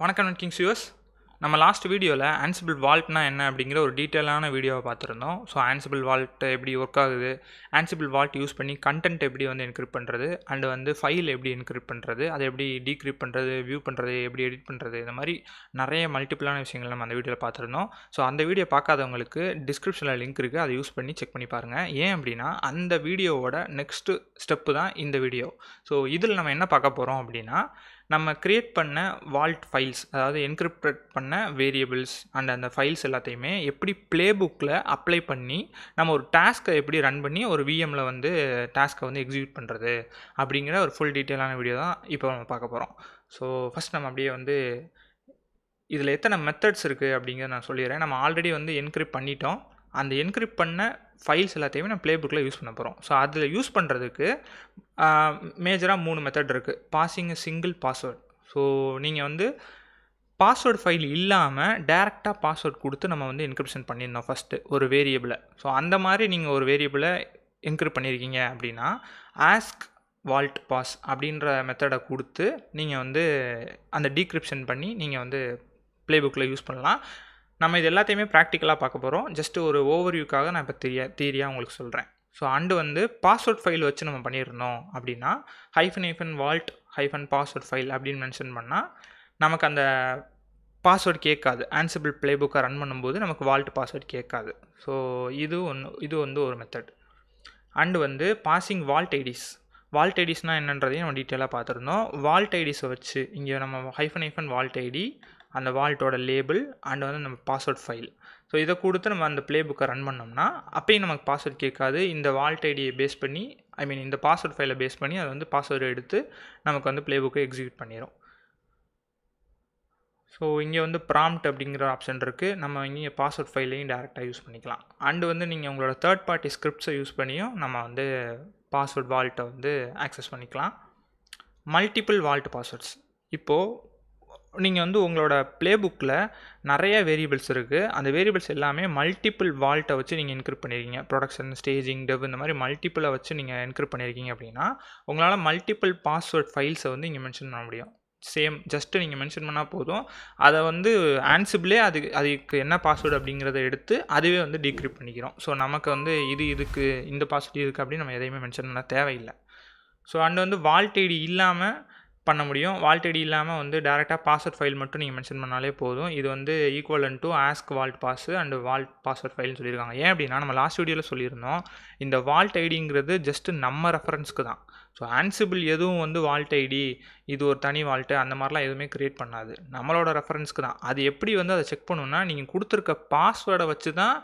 வணக்கம் Kings viewers. நம்ம last வீடியோவில் ஆன்சிபிள் வால்ட்னா என்ன அப்படிங்கிற ஒரு டீட்டெயிலான வீடியோவை பார்த்துருந்தோம். ஸோ ஆன்சிபிள் வால்ட் எப்படி ஒர்க் ஆகுது, ஆன்சிபிள் வால்ட் யூஸ் பண்ணி கண்டென்ட் எப்படி என்கிரிப்ட் பண்ணுறது, அண்ட் ஃபைல் எப்படி என்கிரிப்ட் பண்ணுறது, அதை எப்படி டீக்ரிப்ட் பண்ணுறது, வியூ பண்ணுறது, எப்படி எடிட் பண்ணுறது, இந்த மாதிரி நிறைய மல்டிபிளான விஷயங்கள் நம்ம அந்த வீடியோவில் பார்த்துருந்தோம். ஸோ அந்த வீடியோ பார்க்காதவங்களுக்கு டிஸ்கிரிப்ஷனில் லிங்க் இருக்குது, அதை யூஸ் பண்ணி செக் பண்ணி பாருங்கள். ஏன் அப்படின்னா அந்த வீடியோவோட நெக்ஸ்ட்டு ஸ்டெப்பு தான் இந்த வீடியோ. ஸோ இதில் நம்ம என்ன பார்க்க போகிறோம் அப்படின்னா, நம்ம க்ரியேட் பண்ண வால்ட் ஃபைல்ஸ், அதாவது என்கிரிப்ட் பண்ண வேரியபிள்ஸ் அண்ட் அந்த ஃபைல்ஸ் எல்லாத்தையுமே எப்படி ப்ளே புக்கில் அப்ளை பண்ணி நம்ம ஒரு டாஸ்க்கை எப்படி ரன் பண்ணி ஒரு விஎம்மில் டாஸ்க்கை எக்ஸிக்யூட் பண்ணுறது அப்படிங்கிற ஒரு ஃபுல் டீட்டெயிலான வீடியோ தான் இப்போ நம்ம பார்க்க போகிறோம். ஸோ ஃபஸ்ட் நம்ம அப்படியே இதில் எத்தனை மெத்தட்ஸ் இருக்குது அப்படிங்கிறத நான் சொல்லிடுறேன். நம்ம ஆல்ரெடி என்கிரிப்ட் பண்ணிட்டோம். அந்த என்கிரிப்ட் பண்ண ஃபைல்ஸ் எல்லாத்தையுமே நம்ம ப்ளே புக்கில் யூஸ் பண்ண போகிறோம். ஸோ அதில் யூஸ் பண்ணுறதுக்கு மேஜராக 3 மெத்தட் இருக்குது. Passing single password. ஸோ நீங்கள் பாஸ்வேர்டு ஃபைல் இல்லாமல் டேரெக்டாக பாஸ்வேர்ட் கொடுத்து நம்ம என்கிரிப்ஷன் பண்ணியிருந்தோம் ஃபஸ்ட்டு ஒரு வேரியபிளை. ஸோ அந்த மாதிரி நீங்கள் ஒரு வேரியபிளை என்கிரிப்ட் பண்ணியிருக்கீங்க அப்படின்னா ஆஸ்க் வால்ட் பாஸ் அப்படின்ற மெத்தடை கொடுத்து நீங்கள் அந்த டீக்ரிப்ஷன் பண்ணி நீங்கள் ப்ளே புக்கில் யூஸ் பண்ணலாம். நம்ம இது எல்லாத்தையுமே ப்ராக்டிக்கலாக பார்க்க போகிறோம். ஜஸ்ட் ஒரு ஓவர்வியூக்காக நான் இப்போ தியரியாக உங்களுக்கு சொல்கிறேன். ஸோ அண்டு பாஸ்வேர்ட் ஃபைல் வச்சு நம்ம பண்ணியிருந்தோம் அப்படின்னா -vault -password ஃபைல் அப்படின்னு மென்ஷன் பண்ணால் நமக்கு அந்த பாஸ்வேர்டு கேட்காது. ஆன்சிபிள் ப்ளே புக்கை ரன் பண்ணும்போது நமக்கு வால்ட் பாஸ்வேர்டு கேட்காது. ஸோ இது ஒரு method. And passing vault IDs. Vault ஐடிஸ்னால் என்னன்றதையும் நம்ம டீட்டெயிலாக பார்த்துருந்தோம். வால்ட் ஐடிஸை வச்சு இங்கே நம்ம -vault ஐடி, அந்த வால்ட்டோட லேபிள் அண்ட் நம்ம பாஸ்வேர்ட் ஃபைல், ஸோ இதை கொடுத்து நம்ம அந்த ப்ளே புக்கை ரன் பண்ணோம்னா அப்பயும் நமக்கு பாஸ்வேர்ட் கேட்காது. இந்த வால்ட் ஐடியை பேஸ் பண்ணி இந்த பாஸ்வேர்ட் ஃபைலை பேஸ் பண்ணி அதை பாஸ்வேர்டு எடுத்து நமக்கு ப்ளே புக்கை எக்ஸிக்யூட் பண்ணிடும். ஸோ இங்கே ப்ராம்ப்ட் அப்படிங்கிற ஆப்ஷன் இருக்குது. நம்ம இங்கே பாஸ்வேர்ட் ஃபைலையும் டேரெக்டாக யூஸ் பண்ணிக்கலாம். அண்டு நீங்கள் உங்களோட தேர்ட் பார்ட்டி ஸ்கிரிப்ட்ஸை யூஸ் பண்ணியும் நம்ம பாஸ்வேர்ட் வால்ட்டை ஆக்சஸ் பண்ணிக்கலாம். Multiple vault passwords. இப்போது நீங்கள் உங்களோட ப்ளே புக்கில் நிறைய வேரியபிள்ஸ் இருக்குது. அந்த வேரியபிள்ஸ் எல்லாமே மல்டிபிள் வால்ட்டை வச்சு நீங்கள் என்கிரிப்ட் பண்ணியிருக்கீங்க. ப்ரொடக்ஷன், ஸ்டேஜிங், டெவ், இந்த மாதிரி மல்டிப்பிளை வச்சு நீங்கள் என்கிரிப்ட் பண்ணியிருக்கீங்க அப்படின்னா உங்களால் மல்டிபிள் பாஸ்வேர்ட் ஃபைல்ஸை இங்கே மென்ஷன் பண்ண முடியும். சேம் ஜஸ்ட்டு நீங்கள் மென்ஷன் பண்ணால் போதும். அதை ஆன்சிபிளே அதுக்கு என்ன பாஸ்வேர்டு அப்படிங்கிறத எடுத்து அதுவே டீக்ரிப்ட் பண்ணிக்கிறோம். ஸோ நமக்கு இதுக்கு இந்த பாஸ்வேர்டு இருக்குது அப்படின்னு நம்ம எதையுமே மென்ஷன் பண்ண தேவையில்லை. ஸோ அண்டு வால்ட் ஐடி இல்லாமல் பண்ண முடியும். வால்ட் ஐடி இல்லாமல் டேரெக்டாக பாஸ்வேர்ட் ஃபைல் மட்டும் நீங்கள் மென்ஷன் பண்ணாலே போதும். இது equivalent to ask vault pass and vault password ஃபைல்னு சொல்லியிருக்காங்க. ஏன் அப்படின்னா நம்ம லாஸ்ட் வீடியோவில் சொல்லியிருந்தோம், இந்த வால்ட் ஐடிங்கிறது ஜஸ்ட்டு நம்ம ரெஃபரன்ஸ்க்கு தான். ஸோ ஆன்சிபிள் எதுவும் வால்ட் ஐடி இது ஒரு தனி வால்ட்டு அந்த மாதிரிலாம் எதுவுமே க்ரியேட் பண்ணாது. நம்மளோட ரெஃபரன்ஸ்க்கு தான். அது எப்படி அதை செக் பண்ணணும்னா நீங்கள் கொடுத்துருக்க பாஸ்வேர்டை வச்சு தான்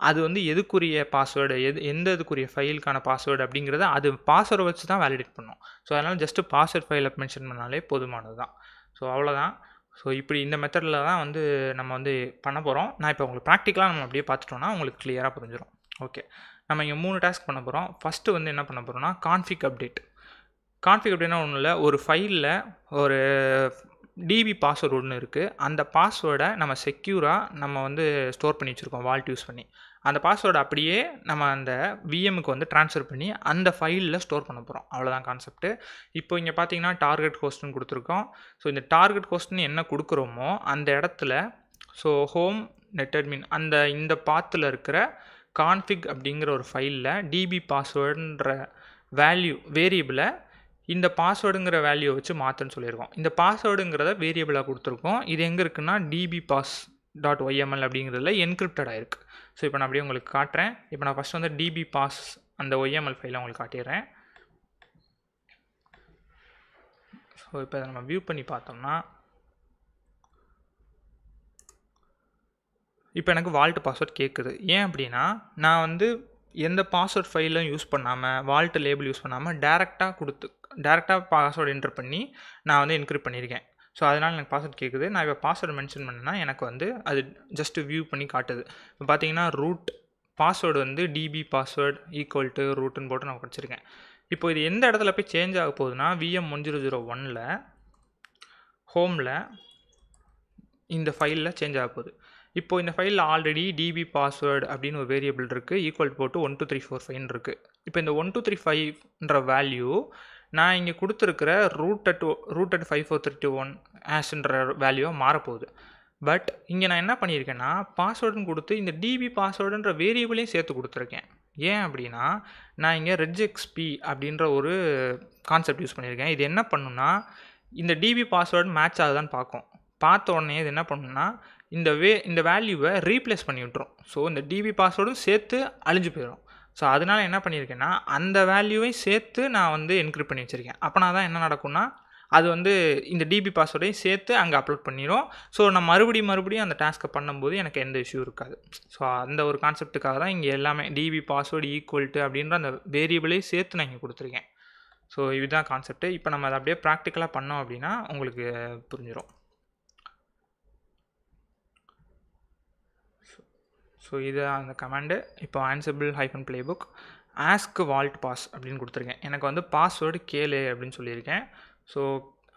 அது எதுக்குரிய பாஸ்வேர்டு, எந்த இதுக்குரிய ஃபைலுக்கான பாஸ்வேர்டு அப்படிங்கிறத அது பாஸ்வேர்டை வச்சு தான் வேலிடேட் பண்ணும். ஸோ அதனால் ஜஸ்ட்டு பாஸ்வேர்ட் ஃபைலை மென்ஷன் பண்ணாலே போதுமானது தான். ஸோ அவ்வளோதான். ஸோ இப்படி இந்த மெத்தடில் தான் நம்ம பண்ண போகிறோம். நான் இப்போ உங்களுக்கு ப்ராக்டிக்கலாக நம்ம அப்படியே பார்த்துட்டோன்னா உங்களுக்கு கிளியராக புரிஞ்சிடும். ஓகே, நம்ம இங்கே 3 டாஸ்க் பண்ண போகிறோம். ஃபஸ்ட்டு என்ன பண்ண போகிறோம்னா கான்ஃபிக் அப்டேட். கான்ஃபிக் அப்டேட்னா ஒன்றும் இல்லை, ஒரு ஃபைலில் ஒரு டிபி பாஸ்வேர்டு ஒன்று இருக்குது. அந்த பாஸ்வேர்டை நம்ம செக்யூராக நம்ம ஸ்டோர் பண்ணி வச்சுருக்கோம் வால்ட் யூஸ் பண்ணி. அந்த பாஸ்வேர்டு அப்படியே நம்ம அந்த விஎம்முக்கு ட்ரான்ஸ்ஃபர் பண்ணி அந்த ஃபைலில் ஸ்டோர் பண்ண போகிறோம். அவ்வளோதான் கான்செப்ட்டு. இப்போ இங்கே பார்த்தீங்கன்னா டார்கெட் ஹோஸ்ட்னு கொடுத்துருக்கோம். ஸோ இந்த டார்கெட் ஹோஸ்ட்னு என்ன கொடுக்குறோமோ அந்த இடத்துல ஸோ ஹோம் நெட்அட்மின் இந்த பாத்தில் இருக்கிற கான்ஃபிக் அப்படிங்கிற ஒரு ஃபைலில் டிபி பாஸ்வேர்டுன்ற வேரியபிளை இந்த பாஸ்வேர்டுங்கிற வேல்யூ வச்சு மாற்றுன்னு சொல்லியிருக்கோம். இந்த பாஸ்வேர்டுங்கிறத வேரியபிளாக கொடுத்துருக்கோம். இது எங்கே இருக்குன்னா dbpass.yml அப்படிங்கிறதுல என்கிரிப்டடாக இருக்குது. ஸோ இப்போ நான் அப்படியே உங்களுக்கு காட்டுறேன். இப்போ நான் ஃபஸ்ட் dbpass அந்த OYML ஃபைலை உங்களுக்கு காட்டிடுறேன். ஸோ இப்போ இதை நம்ம வியூ பண்ணி பார்த்தோம்னா இப்போ எனக்கு வால்ட் பாஸ்வேர்ட் கேட்குது. ஏன் அப்படின்னா நான் எந்த பாஸ்வேர்ட் ஃபைலும் யூஸ் பண்ணாமல் வால்ட் லேபிள் யூஸ் பண்ணாமல் டேரெக்டாக பாஸ்வேர்டு என்டர் பண்ணி நான் என்கிரிப்ட் பண்ணியிருக்கேன். ஸோ அதனால் எனக்கு பாஸ்வேர்ட் கேட்குது. நான் இப்போ பாஸ்வேர்டு மென்ஷன் பண்ணேன்னா எனக்கு அது ஜஸ்ட்டு வியூ பண்ணி காட்டுது. இப்போ பார்த்தீங்கன்னா root password DB password equal to ரூட்டுன்னு போட்டு நான் படிச்சிருக்கேன். இப்போ இது எந்த இடத்துல போய் சேஞ்ச் ஆக போகுதுன்னா VM1001 ஹோமில் இந்த ஃபைலில் சேஞ்ச் ஆக போகுது. இப்போ இந்த ஃபைலில் ஆல்ரெடி டிபி பாஸ்வேர்டு அப்படின்னு ஒரு வேரியபிள் இருக்குது, ஈக்குவல் போட்டு 12345 இருக்குது. இப்போ இந்த 1235ன்ற வேல்யூ நான் இங்கே கொடுத்துருக்கிற ரூட்டட் 5431 ஹேஷ்ன்ற வேல்யூவாக மாறப்போகுது. பட் இங்கே நான் என்ன பண்ணியிருக்கேன்னா பாஸ்வேர்டுன்னு கொடுத்து இந்த டிபி பாஸ்வேர்டுன்ற வேரியபிளையும் சேர்த்து கொடுத்துருக்கேன். ஏன் அப்படின்னா நான் இங்கே ரெஜெக்ஸ்பி அப்படின்ற ஒரு கான்செப்ட் யூஸ் பண்ணியிருக்கேன். இது என்ன பண்ணுன்னா இந்த டிபி பாஸ்வேர்டு மேட்ச் ஆகுதான்னு பார்க்கும். பார்த்த உடனே இது என்ன பண்ணுன்னா இந்த வேல்யூவை ரீப்ளேஸ் பண்ணி விட்டுரும். ஸோ இந்த டிபி பாஸ்வேர்டும் சேர்த்து அழிஞ்சு போயிடும். ஸோ அதனால் என்ன பண்ணியிருக்கேன்னா அந்த வேல்யூவையும் சேர்த்து நான் வந்து என்கிரிப்ட் பண்ணி வச்சுருக்கேன். அப்போனா தான் என்ன நடக்கும்னா அது வந்து இந்த டிபி பாஸ்வேர்டையும் சேர்த்து அங்கே அப்லோட் பண்ணிடும். ஸோ நான் மறுபடியும் அந்த டாஸ்க்கை பண்ணும்போது எனக்கு எந்த இஷ்யூ இருக்காது. ஸோ அந்த ஒரு கான்செப்ட்டுக்காக தான் இங்கே எல்லாமே டிபி பாஸ்வேர்டு ஈக்குவல் டு அப்படின்ற அந்த வேரியபிளையும் சேர்த்து நான் இங்கே கொடுத்துருக்கேன். ஸோ இதுதான் கான்செப்ட்டு. இப்போ நம்ம அதை அப்படியே ப்ராக்டிக்கலாக பண்ணோம் அப்படின்னா உங்களுக்கு புரிஞ்சிடும். ஸோ இது அந்த கமாண்டு. இப்போ ansible -playbook ask vault pass அப்படின்னு கொடுத்துருக்கேன். எனக்கு வந்து பாஸ்வேர்டு கேளு அப்படின்னு சொல்லியிருக்கேன். ஸோ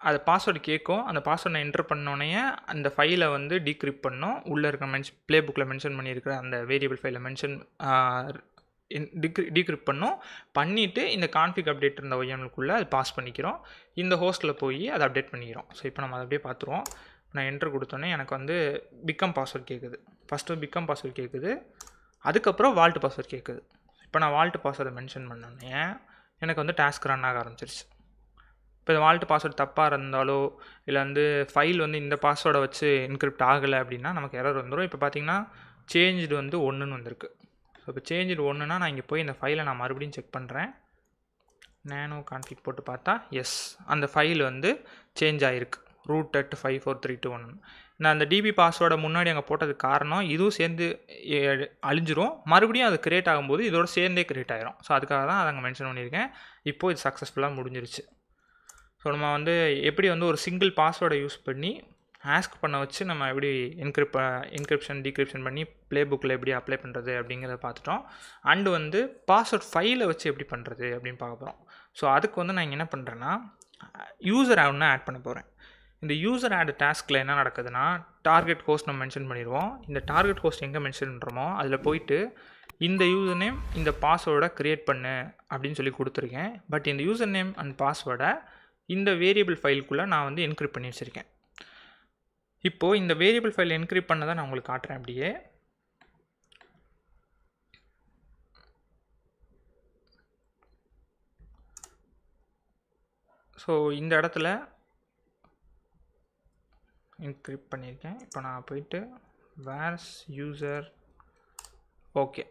அது பாஸ்வேர்டு கேட்கும். அந்த பாஸ்வேர்டு நான் என்டர் பண்ணோடனே அந்த ஃபைலை வந்து டீக்ரிப்ட் பண்ணோம். உள்ளே இருக்க ப்ளேபுக்கில் மென்ஷன் பண்ணியிருக்கிற அந்த வேரியபிள் ஃபைலை டீக்ரிப்ட் பண்ணோம். பண்ணிவிட்டு இந்த கான்ஃபிக் அப்டேட் இருந்த ஒய்எம்எல்குள்ளே அது பாஸ் பண்ணிக்கிறோம். இந்த ஹோஸ்ட்டில் போய் அதை அப்டேட் பண்ணிக்கிறோம். ஸோ இப்போ நம்ம அதை அப்படியே பார்த்துருவோம். நான் என்ட்ரு கொடுத்தோன்னே எனக்கு வந்து பிகம் பாஸ்வேர்ட் கேட்குது. ஃபஸ்ட்டு பிகம் பாஸ்வேர்ட் கேட்குது, அதுக்கப்புறம் வால்ட் பாஸ்வேர்ட் கேட்குது. இப்போ நான் வால்ட் பாஸ்வேர்டை மென்ஷன் பண்ணோன்னே எனக்கு வந்து டாஸ்க் ரன் ஆக ஆரம்பிச்சிருச்சு. இப்போ இந்த வால்ட் பாஸ்வேர்டு தப்பாக இருந்தாலோ இல்லை வந்து ஃபைல் வந்து இந்த பாஸ்வேர்டை வச்சு என்கிரிப்ட் ஆகலை அப்படின்னா நமக்கு எரர் வந்துடும். இப்போ பார்த்தீங்கன்னா சேஞ்சு வந்து 1ன்னு வந்திருக்கு. ஸோ இப்போ சேஞ்சு 1னா நான் இங்கே போய் இந்த ஃபைலை நான் மறுபடியும் செக் பண்ணுறேன். நேனோ கான்ஃபிக் போட்டு பார்த்தா எஸ், அந்த ஃபைல் வந்து சேஞ்ச் ஆகிருக்கு. root@54321. நான் அந்த டிபி பாஸ்வேர்டை முன்னாடி அங்கே போட்டதுக்கு காரணம் இதுவும் சேர்ந்து அழிஞ்சிரும். மறுபடியும் அது கிரியேட் ஆகும்போது இதோட சேர்ந்தே கிரியேட் ஆகிரும். ஸோ அதுக்காக தான் அதை அங்கே மென்ஷன் பண்ணியிருக்கேன். இப்போது இது சக்ஸஸ்ஃபுல்லாக முடிஞ்சிருச்சு. ஸோ நம்ம வந்து எப்படி வந்து ஒரு சிங்கிள் பாஸ்வேர்டை யூஸ் பண்ணி ஆஸ்க் பண்ண வச்சு நம்ம எப்படி என்கிரிப்ஷன் டீக்ரிப்ஷன் பண்ணி ப்ளேபுக்கில் எப்படி அப்ளை பண்ணுறது அப்படிங்கிறத பார்த்துட்டோம். அண்டு வந்து பாஸ்வேர்ட் ஃபைலை வச்சு எப்படி பண்ணுறது அப்படின்னு பார்க்க போகிறோம். ஸோ அதுக்கு வந்து நான் இங்கே என்ன பண்ணுறேன்னா யூசர் ஒன்று ஆட் பண்ண போகிறேன். இந்த யூசர் ஆட் டாஸ்கில் என்ன நடக்குதுன்னா டார்கெட் ஹோஸ்ட் நம்ம மென்ஷன் பண்ணிடுவோம். இந்த டார்கெட் ஹோஸ்ட் எங்கே மென்ஷன் பண்ணுறோமோ அதில் போயிட்டு இந்த யூசர் நேம் இந்த பாஸ்வேர்டை க்ரியேட் பண்ணு அப்படின்னு சொல்லி கொடுத்துருக்கேன். பட் இந்த யூசர் நேம் அண்ட் பாஸ்வேர்டை இந்த வேரியபிள் ஃபைலுக்குள்ளே நான் வந்து என்கிரிப்ட் பண்ணி வச்சுருக்கேன். இப்போது இந்த வேரியபிள் ஃபைல் என்கிரிப்ட் பண்ணதை நான் உங்களுக்கு காட்டுறேன். அப்படியே ஸோ இந்த இடத்துல என்கிரிப்ட் பண்ணியிருக்கேன். இப்போ நான் போயிட்டு வேர்ஸ் யூசர் ஓகே.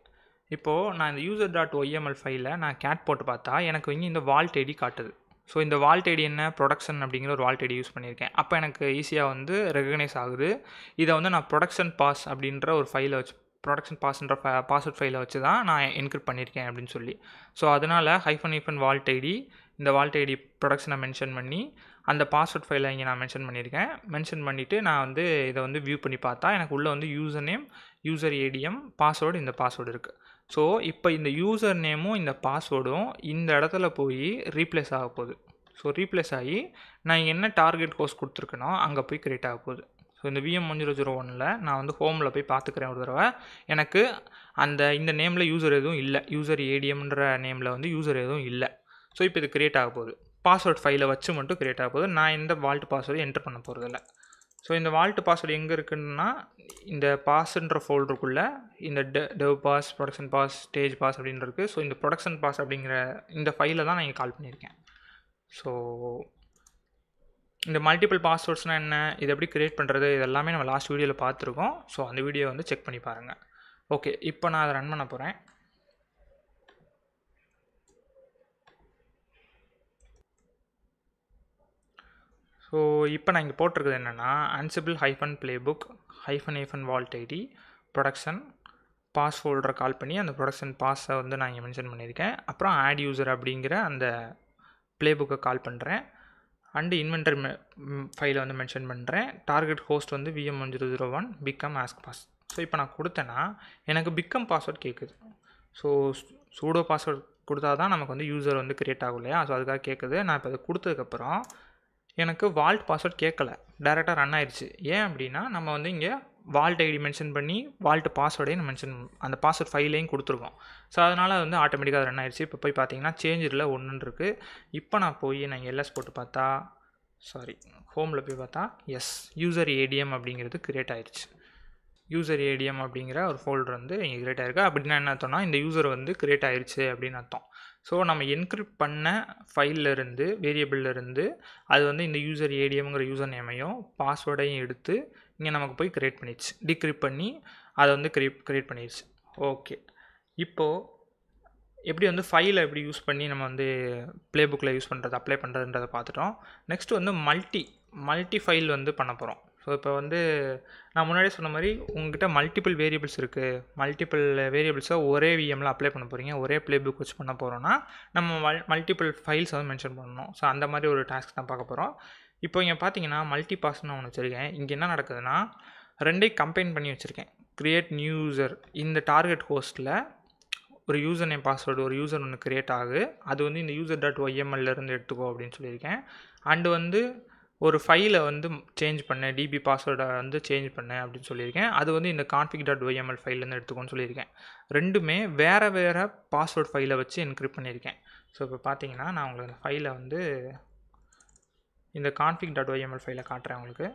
இப்போது நான் இந்த user.yml ஃபைலை நான் கேட் போட்டு பார்த்தா எனக்கு இங்கே இந்த வால்ட் ஐடி காட்டுது. ஸோ இந்த வால்ட் ஐடி என்ன ப்ரொடக்ஷன் அப்படிங்கிற ஒரு வால்ட் ஐடி யூஸ் பண்ணியிருக்கேன். அப்போ எனக்கு ஈஸியாக வந்து ரெகக்னைஸ் ஆகுது. இதை வந்து நான் ப்ரொடக்ஷன் பாஸ் அப்படின்ற ஒரு ஃபைலை வச்சு ப்ரொடக்ஷன் பாஸ்ன்ற பாஸ்வேர்ட் ஃபைலை வச்சு தான் நான் என்கிரிப்ட் பண்ணியிருக்கேன் அப்படின்னு சொல்லி. ஸோ அதனால் -hyphen வால்ட் ஐடி இந்த வால்ட் ஐடி ப்ரொடக்ஷனை மென்ஷன் பண்ணி அந்த பாஸ்வேர்ட் ஃபைலை இங்கே நான் மென்ஷன் பண்ணியிருக்கேன். மென்ஷன் பண்ணிவிட்டு நான் வந்து இதை வந்து வியூ பண்ணி பார்த்தா எனக்கு உள்ளே வந்து user name user ATM password இந்த பாஸ்வேர்டு இருக்குது. ஸோ இப்போ இந்த யூசர் நேமும் இந்த பாஸ்வேர்டும் இந்த இடத்துல போய் ரீப்ளேஸ் ஆக போகுது. ஸோ ரீப்ளேஸ் ஆகி நான் என்ன டார்கெட் ஹோஸ்ட் கொடுத்துருக்கனோ அங்கே போய் கிரியேட் ஆக போகுது. ஸோ இந்த VM1001ல் நான் வந்து ஹோமில் போய் பார்த்துக்கிறேன் ஒரு தடவை. எனக்கு இந்த நேமில் யூசர் எதுவும் இல்லை. யூசர் ஏடிஎம்ன்ற நேமில் வந்து யூசர் எதுவும் இல்லை. ஸோ இப்போ இது கிரியேட் ஆக போகுது. பாஸ்வேர்ட் ஃபைலை வச்சு மட்டும் கிரியேட் ஆக போகுது. நான் இந்த வால்ட் பாஸ்வேர்டு என்டர் பண்ண போகிறதில்ல. ஸோ இந்த வால்ட் பாஸ்வேர்டு எங்கே இருக்குன்னா இந்த பாஸ்ன்ற ஃபோல்டருக்குள்ளே இந்த dev pass production pass stage pass அப்படின்னு இருக்குது. ஸோ இந்த ப்ரொடக்ஷன் பாஸ் அப்படிங்கிற இந்த ஃபைலை தான் நான் இங்கே கால் பண்ணியிருக்கேன். ஸோ இந்த மல்டிபிள் பாஸ்வேர்ட்ஸ்னால் என்ன, இது எப்படி கிரியேட் பண்ணுறது, இது எல்லாமே நம்ம லாஸ்ட் வீடியோவில் பார்த்துருக்கோம். ஸோ அந்த வீடியோ வந்து செக் பண்ணி பாருங்கள். ஓகே, இப்போ நான் அதை ரன் பண்ண போகிறேன். ஸோ இப்போ நான் இங்கே போட்டிருக்குது என்னென்னா ansible -playbook -vault id production pass ஃபோல்டரை கால் பண்ணி அந்த ப்ரொடக்ஷன் பாஸை வந்து நான் இங்கே மென்ஷன் பண்ணியிருக்கேன். அப்புறம் ஆட் யூசர் அப்படிங்கிற அந்த ப்ளேபுக்கை கால் பண்ணுறேன். அண்டு இன்வென்டர் ஃபைலை வந்து மென்ஷன் பண்ணுறேன். டார்கெட் ஹோஸ்ட் வந்து VM1001 become ask pass. So இப்போ நான் கொடுத்தேன்னா எனக்கு பிகம் பாஸ்வேர்ட் கேட்குது. ஸோ சூடோ பாஸ்வேர்ட் கொடுத்தா தான் நமக்கு வந்து யூசர் வந்து கிரியேட் ஆகும் இல்லையா. ஸோ அதுக்காக கேட்குது. நான் இப்போ அதை கொடுத்ததுக்கப்புறம் எனக்கு வால்ட் பாஸ்வேர்ட் கேட்கல, டைரெக்டாக ரன் ஆயிடுச்சு. ஏன் அப்படின்னா நம்ம வந்து இங்கே வால்ட் ஐடி மென்ஷன் பண்ணி வால்ட் பாஸ்வேர்டையும் மென்ஷன் அந்த பாஸ்வேர்ட் ஃபைலையும் கொடுத்துருக்கோம். ஸோ அதனால் வந்து ஆட்டோமேட்டிக்காக ரன் ஆயிடுச்சு. இப்போ போய் பார்த்தீங்கன்னா சேஞ்சில் 1 இருக்குது. இப்போ நான் போய் நான் எல்எஸ் போட்டு பார்த்தா ஹோமில் போய் பார்த்தா எஸ் யூசர் ஏடிஎம் அப்படிங்கிறது க்ரியேட் ஆயிடுச்சு. யூசர் ஏடிஎம் அப்படிங்கிற ஒரு ஃபோல்டர் வந்து இங்கே க்ரியேட் ஆகிருக்கு. அப்படின்னா என்ன அர்த்தம்னா இந்த யூசர் வந்து க்ரியேட் ஆயிடுச்சு அப்படின்னு அர்த்தம். ஸோ நம்ம என்கிரிப்ட் பண்ண ஃபைல்லேருந்து வேரியபிள்லேருந்து அது வந்து இந்த யூசர் ஏடிஎம்ங்கிற யூசர் நேமையும் பாஸ்வேர்டையும் எடுத்து இங்கே நமக்கு போய் க்ரியேட் பண்ணிடுச்சு. டிக்ரிப்ட் பண்ணி அதை வந்து க்ரியேட் பண்ணிடுச்சு. ஓகே, இப்போது எப்படி வந்து ஃபைலை எப்படி யூஸ் பண்ணி நம்ம வந்து ப்ளே புக்கில் யூஸ் பண்ணுறது அப்ளை பண்ணுறதுன்றதை பார்த்துட்டோம். நெக்ஸ்ட் வந்து மல்டி ஃபைல் வந்து பண்ண போகிறோம். ஸோ இப்போ வந்து நான் முன்னாடியே சொன்ன மாதிரி உங்கள்கிட்ட மல்டிபிள் வேரியபிள்ஸ் இருக்குது. மல்டிபிள் வேரியபிள்ஸை ஒரே விஎம்மில் அப்ளை பண்ண போகிறீங்க, ஒரே ப்ளே புக் வச்சு பண்ண போகிறோன்னா நம்ம மல்டிபிள் ஃபைல்ஸ் வந்து மென்ஷன் பண்ணணும். ஸோ அந்த மாதிரி ஒரு டாஸ்க் தான் பார்க்க போகிறோம். இப்போ இங்கே பார்த்தீங்கன்னா மல்டி பாஸ்ன்னு ஒன்று வச்சுருக்கேன். இங்கே என்ன நடக்குதுன்னா ரெண்டையும் கம்பைன் பண்ணி வச்சுருக்கேன். க்ரியேட் நியூ யூசர், இந்த டார்கெட் ஹோஸ்ட்டில் ஒரு யூசர் நேம் பாஸ்வேர்டு ஒரு யூசர் ஒன்று க்ரியேட் ஆகுது. அது வந்து இந்த user.yml எடுத்துக்கோ அப்படின்னு சொல்லியிருக்கேன். அண்டு வந்து ஒரு ஃபைலை வந்து சேஞ்ச் பண்ணு, டிபி பாஸ்வேர்டை வந்து சேஞ்ச் பண்ணு அப்படின்னு சொல்லியிருக்கேன். அது வந்து இந்த config.yml ஃபைல்லேருந்து எடுத்துக்கோன்னு சொல்லியிருக்கேன். ரெண்டுமே வேறு பாஸ்வேர்ட் ஃபைலை வச்சு என்கிரிப்ட் பண்ணியிருக்கேன். ஸோ இப்போ பார்த்தீங்கன்னா நான் உங்களுக்கு அந்த ஃபைலை வந்து இந்த config.yml ஃபைலை காட்டுறேன் உங்களுக்கு.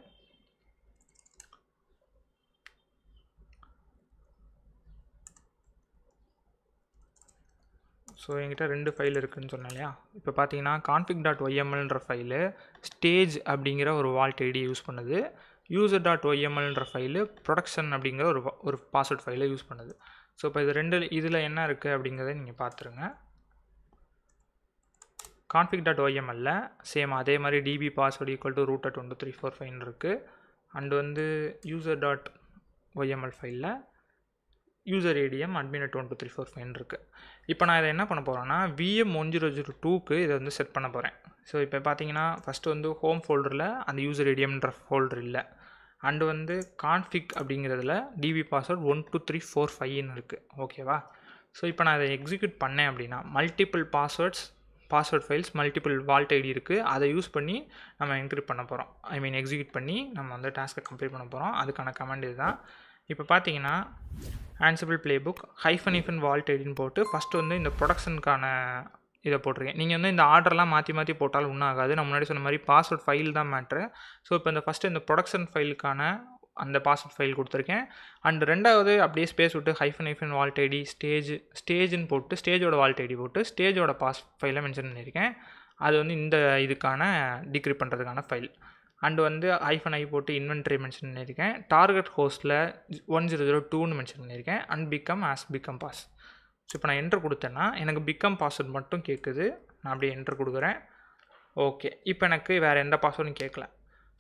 ஸோ என்கிட்ட 2 ஃபைல் இருக்குதுன்னு சொன்னேன் இல்லையா. இப்போ பார்த்தீங்கன்னா config.ymlன்ற ஃபைலு ஸ்டேஜ் அப்படிங்கிற ஒரு வால்ட் ஐடி யூஸ் பண்ணுது. user.ymlன்ற ஃபைலு ப்ரொடக்ஷன் அப்படிங்கிற ஒரு பாஸ்வேர்ட் ஃபைலை யூஸ் பண்ணுது. ஸோ இப்போ இதில் என்ன இருக்குது அப்படிங்கிறத நீங்கள் பார்த்துருங்க. config.yml சேம் அதே மாதிரி db பாஸ்வேர்டு =root@1234 இருக்குது. அண்டு வந்து user.yml ஃபைலில் யூசர் ஏடிஎம் admin@1234 இருக்குது. இப்போ நான் இதை என்ன பண்ண போகிறேன்னா VM1002க்கு இதை வந்து செட் பண்ண போகிறேன். ஸோ இப்போ பார்த்தீங்கன்னா ஃபஸ்ட்டு வந்து ஹோம் ஃபோல்டரில் அந்த யூசர் ஏடிஎம்ன்ற ஃபோல்டர் இல்லை. அண்டு வந்து கான்ஃபிக் அப்படிங்கிறதுல டிபி பாஸ்வேர்ட் 12345 இருக்குது. ஓகேவா. ஸோ இப்போ நான் இதை எக்ஸிக்யூட் பண்ணேன் அப்படின்னா multiple password files multiple vault ID இருக்குது. அதை யூஸ் பண்ணி நம்ம என்கிரிப்ட் பண்ண போகிறோம். எக்ஸிக்யூட் பண்ணி நம்ம வந்து டாஸ்க்கை கம்ப்ளீட் பண்ண போகிறோம். அதுக்கான கமெண்ட் இதுதான். இப்போ பார்த்தீங்கன்னா Ansible playbook -, vault ஐடின்னு போட்டு ஃபஸ்ட்டு வந்து இந்த ப்ரொடக்ஷனுக்கான இதை போட்டிருக்கேன். நீங்கள் வந்து இந்த ஆர்டர்லாம் மாற்றி போட்டாலும் ஒன்றும் ஆகாது. நான் முன்னாடி சொன்ன மாதிரி பாஸ்வேர்ட் ஃபைல் தான் மேட்ரு. ஸோ இப்போ இந்த ஃபஸ்ட்டு இந்த ப்ரொடக்ஷன் ஃபைலுக்கான அந்த பாஸ்வேர்ட் ஃபைல் கொடுத்துருக்கேன். அண்ட் ரெண்டாவது அப்படியே ஸ்பேஸ் விட்டு -, vault id ஸ்டேஜ்னு போட்டு ஸ்டேஜோட வால்ட் ஐடி போட்டு ஸ்டேஜோட ஃபைலை மென்ஷன் பண்ணியிருக்கேன். அது வந்து இந்த இதுக்கான டிக்ரிப்ட் பண்ணுறதுக்கான ஃபைல். அண்டு வந்து -i போட்டு இன்வென்ட்ரி மென்ஷன் பண்ணியிருக்கேன். டார்கெட் ஹோஸ்ட்டில் 1002ன்னு மென்ஷன் பண்ணியிருக்கேன். And become pass. ஸோ இப்போ நான் என்டர் கொடுத்தேன்னா எனக்கு become பாஸ்வேர்ட் மட்டும் கேட்குது. நான் அப்படியே என்டர் கொடுக்குறேன். ஓகே, இப்போ எனக்கு வேறு எந்த பாஸ்வேர்டும் கேட்கல.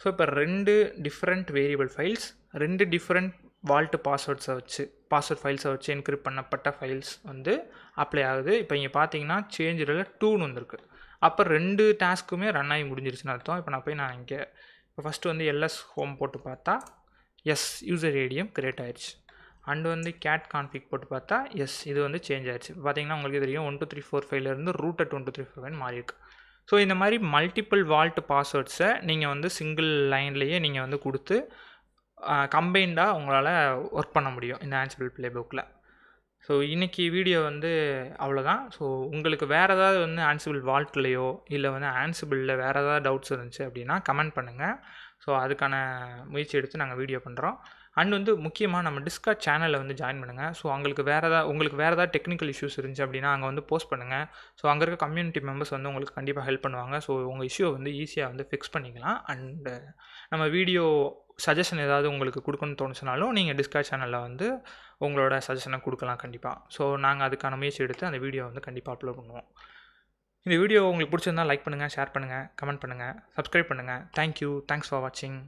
ஸோ இப்போ 2 different variable files 2 different vault password ஃபைல்ஸை வச்சு என்கிரிப்ட் பண்ணப்பட்ட ஃபைல்ஸ் வந்து அப்ளை ஆகுது. இப்போ இங்கே பார்த்தீங்கன்னா சேஞ்சில் 2ன்னு வந்திருக்கு. அப்போ 2 டாஸ்க்குமே ரன் ஆகி முடிஞ்சிருச்சுன்னு அர்த்தம். இப்போ நான் இங்கே இப்போ ஃபஸ்ட்டு வந்து ls ஹோம் போட்டு பார்த்தா எஸ் யூசர் ஏடிஎம் க்ரியேட் ஆயிடுச்சு. அண்டு வந்து கேட் கான்ஃபிக் போட்டு பார்த்தா எஸ் இது வந்து சேஞ்ச் ஆயிடுச்சு. பார்த்தீங்கன்னா உங்களுக்கு தெரியும் 1234 root@1234 மாறி இருக்கு. ஸோ இந்த மாதிரி மல்டிபிள் வால்ட் பாஸ்வேர்ட்ஸை நீங்கள் வந்து சிங்கிள் லைன்லேயே நீங்கள் வந்து கொடுத்து கம்பைண்டாக உங்களால் ஒர்க் பண்ண முடியும் இந்த Ansible playbookல. ஸோ இன்றைக்கி வீடியோ வந்து அவ்வளோதான். ஸோ உங்களுக்கு வேறு ஏதாவது வந்து Ansible வால்ட்லேயோ இல்லை வந்து Ansibleல வேறு ஏதாவது டவுட்ஸ் இருந்துச்சு அப்படின்னா கமெண்ட் பண்ணுங்கள். ஸோ அதுக்கான முயற்சி எடுத்து நாங்கள் வீடியோ பண்ணுறோம். அண்ட் வந்து முக்கியமாக நம்ம டிஸ்கார்ட் சேனலில் வந்து ஜாயின் பண்ணுங்கள். ஸோ உங்களுக்கு வேறு ஏதாவது டெக்னிக்கல் இஷ்யூஸ் இருந்துச்சு அப்படின்னா அங்கே வந்து போஸ்ட் பண்ணுங்கள். ஸோ அங்கே இருக்க கம்யூனிட்டி மெம்பர்ஸ் வந்து உங்களுக்கு கண்டிப்பாக ஹெல்ப் பண்ணுவாங்க. ஸோ உங்கள் இஷ்யூவை வந்து ஈஸியாக வந்து ஃபிக்ஸ் பண்ணிக்கலாம். அண்டு நம்ம வீடியோ சஜஷன் ஏதாவது உங்களுக்கு கொடுக்கணும்னு தோணுச்சுனாலும் நீங்கள் டிஸ்கார்ட் சேனலில் வந்து உங்களோட சஜஷனை கொடுக்கலாம் கண்டிப்பாக. ஸோ நாங்கள் அதுக்கான முயற்சி எடுத்து அந்த வீடியோ வந்து கண்டிப்பாக அப்லோட் பண்ணுவோம். இந்த வீடியோ உங்களுக்கு பிடிச்சிருந்தால் லைக் பண்ணுங்கள், ஷேர் பண்ணுங்கள், கமெண்ட் பண்ணுங்கள், சப்ஸ்கிரைப் பண்ணுங்கள். தேங்க்யூ. தேங்க்ஸ் ஃபார் வாட்சிங்.